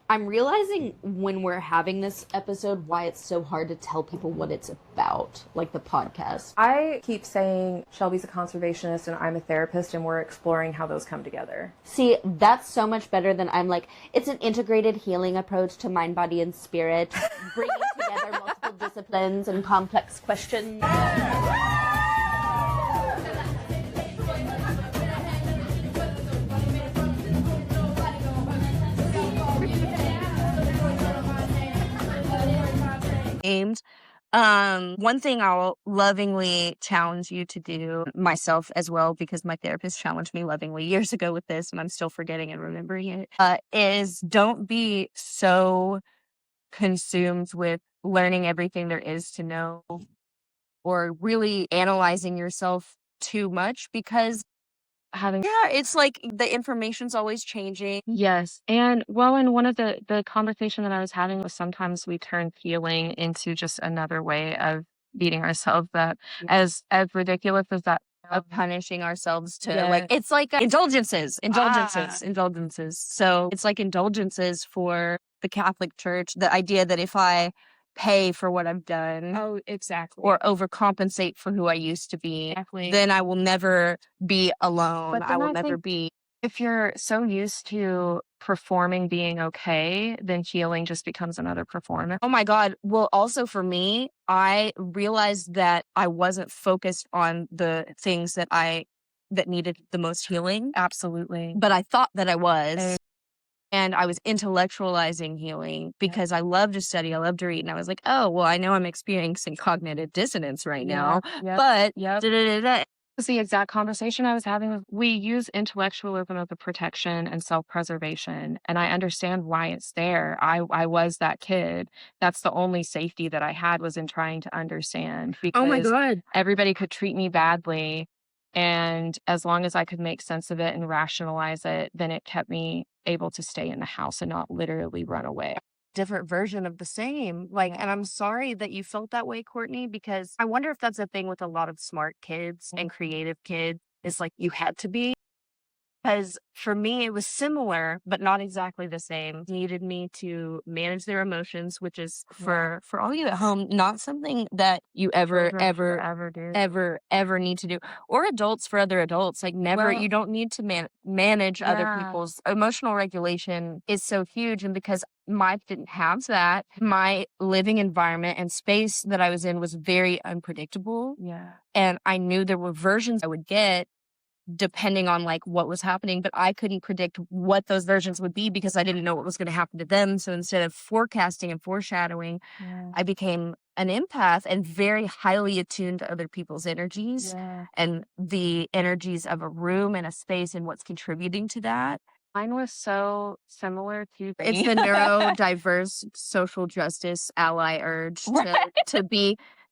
I'm realizing when we're having this episode why it's so hard to tell people what it's about, like the podcast. I keep saying Shelby's a conservationist and I'm a therapist, and we're exploring how those come together. See, that's so much better than I'm like, it's an integrated healing approach to mind, body, and spirit, bringing together multiple disciplines and complex questions. Aimed. One thing I'll lovingly challenge you to do, myself as well, because my therapist challenged me lovingly years ago with this, and I'm still forgetting and remembering it, is don't be so consumed with learning everything there is to know or really analyzing yourself too much, because it's like the information's always changing. Yes. And one of the conversation that I was having was sometimes we turn healing into just another way of beating ourselves up. As ridiculous as that Of punishing ourselves to Yeah. like, it's like indulgences. So it's like indulgences for the Catholic Church. The idea that if I pay for what I've done Oh, exactly. or overcompensate for who I used to be, Exactly. then I will never be alone. But I then will I never think be. if you're so used to performing being okay, then healing just becomes another performance. Oh my God. Well, also for me, I realized that I wasn't focused on the things that needed the most healing, Absolutely. but I thought that I was. Eh. And I was intellectualizing healing because I love to study, I love to read. And I was like, oh, well, I know I'm experiencing cognitive dissonance right now, but da-da-da-da. It's the exact conversation I was having with, we use intellectualism as a protection and self-preservation, and I understand why it's there. I was that kid. That's the only safety that I had, was in trying to understand, Oh my because God. everybody could treat me badly, and as long as I could make sense of it and rationalize it, then it kept me able to stay in the house and not literally run away. Different version of the same. Like, and I'm sorry that you felt that way, Courtney, because I wonder if that's a thing with a lot of smart kids and creative kids. It's like you had to be. Because for me, it was similar, but not exactly the same. Needed me to manage their emotions, which is for all you at home, not something that you ever need to do. Or adults, for other adults, like never. You don't need to manage other people's emotional regulation is so huge, and because my didn't have that, my living environment and space that I was in was very unpredictable. Yeah. And I knew there were versions I would get depending on like what was happening, but I couldn't predict what those versions would be because I didn't know what was going to happen to them. So instead of forecasting and foreshadowing, I became an empath and very highly attuned to other people's energies and the energies of a room and a space and what's contributing to that. Mine was so similar to It's the neurodiverse social justice ally urge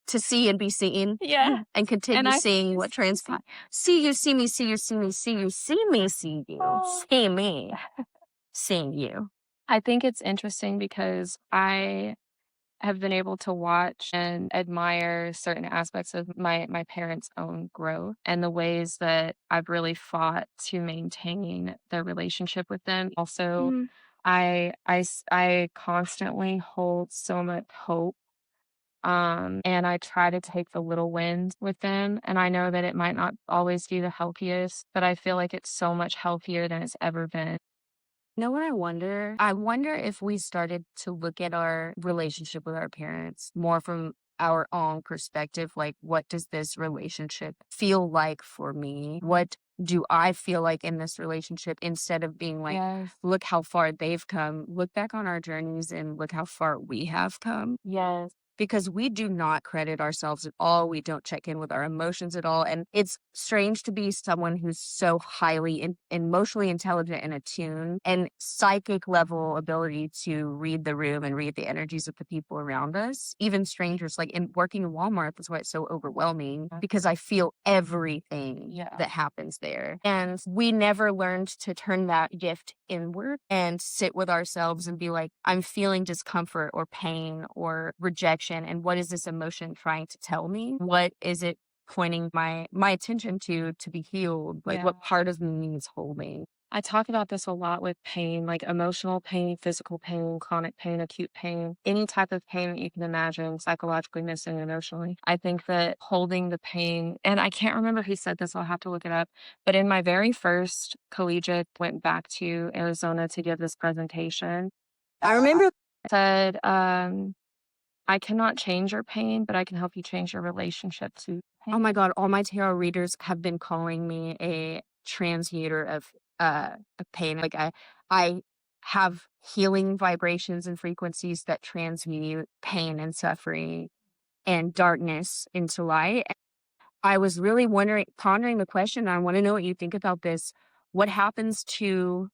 to see and be seen. Yeah. And continue seeing what transpires. See you, see me, see you, see me, see you, see me, see you, see me, seeing you. I think it's interesting because I have been able to watch and admire certain aspects of my parents' own growth and the ways that I've really fought to maintain their relationship with them. Also, I constantly hold so much hope. And I try to take the little wins with them. And I know that it might not always be the healthiest, but I feel like it's so much healthier than it's ever been. You know what I wonder? I wonder if we started to look at our relationship with our parents more from our own perspective. Like, what does this relationship feel like for me? What do I feel like in this relationship, instead of being like, look how far they've come, look back on our journeys and look how far we have come. Yes. Because we do not credit ourselves at all. We don't check in with our emotions at all. And it's strange to be someone who's so highly emotionally intelligent and attuned and psychic level ability to read the room and read the energies of the people around us, even strangers. Like in working in Walmart, that's why it's so overwhelming, because I feel everything that happens there. And we never learned to turn that gift inward and sit with ourselves and be like, I'm feeling discomfort or pain or rejection. And what is this emotion trying to tell me? What is it pointing my attention to be healed? Like what part of me is holding? I talk about this a lot with pain, like emotional pain, physical pain, chronic pain, acute pain, any type of pain that you can imagine, psychologically, mentally, and emotionally. I think that holding the pain, and I can't remember who said this, I'll have to look it up, but in my very first collegiate, went back to Arizona to give this presentation. I remember it said, I cannot change your pain, but I can help you change your relationship to Oh pain. my God, all my tarot readers have been calling me a transmuter of pain. Like I have healing vibrations and frequencies that transmute pain and suffering and darkness into light. I was really pondering the question. I want to know what you think about this. What happens to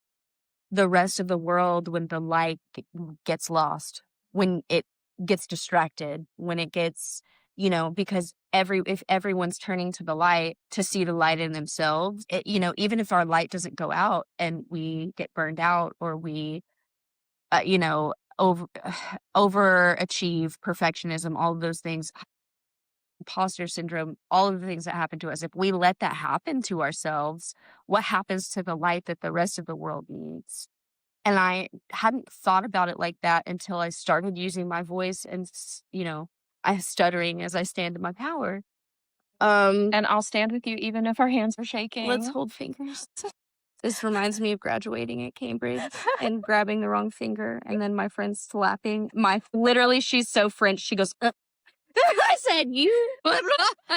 the rest of the world when the light gets lost, when it gets distracted, when it gets, because if everyone's turning to the light to see the light in themselves, even if our light doesn't go out and we get burned out or we, over overachieve, perfectionism, all of those things, imposter syndrome, all of the things that happen to us, if we let that happen to ourselves, what happens to the light that the rest of the world needs? And I hadn't thought about it like that until I started using my voice and, I stuttering as I stand in my power. And I'll stand with you even if our hands are shaking. Let's hold fingers. This reminds me of graduating at Cambridge and grabbing the wrong finger and then my friend slapping literally, she's so French. She goes, I said, I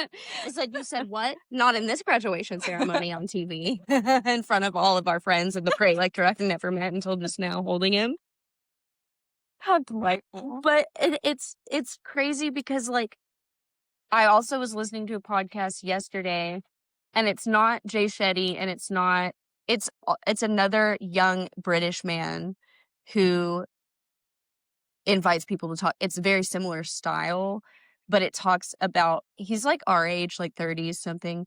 said, you said what? Not in this graduation ceremony on TV in front of all of our friends and the prey lecturer I've never met until just now holding him. How delightful. But it's crazy because like I also was listening to a podcast yesterday and it's not Jay Shetty and it's another young British man who invites people to talk. It's a very similar style, but it talks about, he's like our age, like 30s something.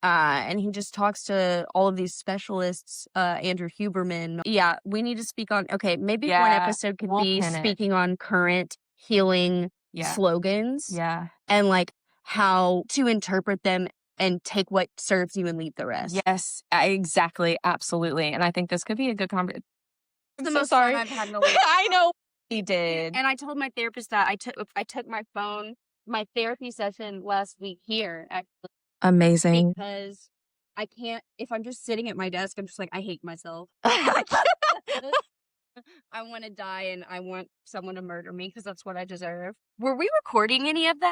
And he just talks to all of these specialists, Andrew Huberman. Yeah, we need to speak on, okay, maybe one episode could we'll be pin it. speaking on current healing slogans Yeah. and like how to interpret them and take what serves you and leave the rest. Yes, exactly. Absolutely. And I think this could be a good conversation. The so most sorry. fun I've had in a long I know he did. And I told my therapist that I took my therapy session last week here actually Amazing. because I can't, if I'm just sitting at my desk, I'm just like, I hate myself. I want to die and I want someone to murder me because that's what I deserve. Were we recording any of that?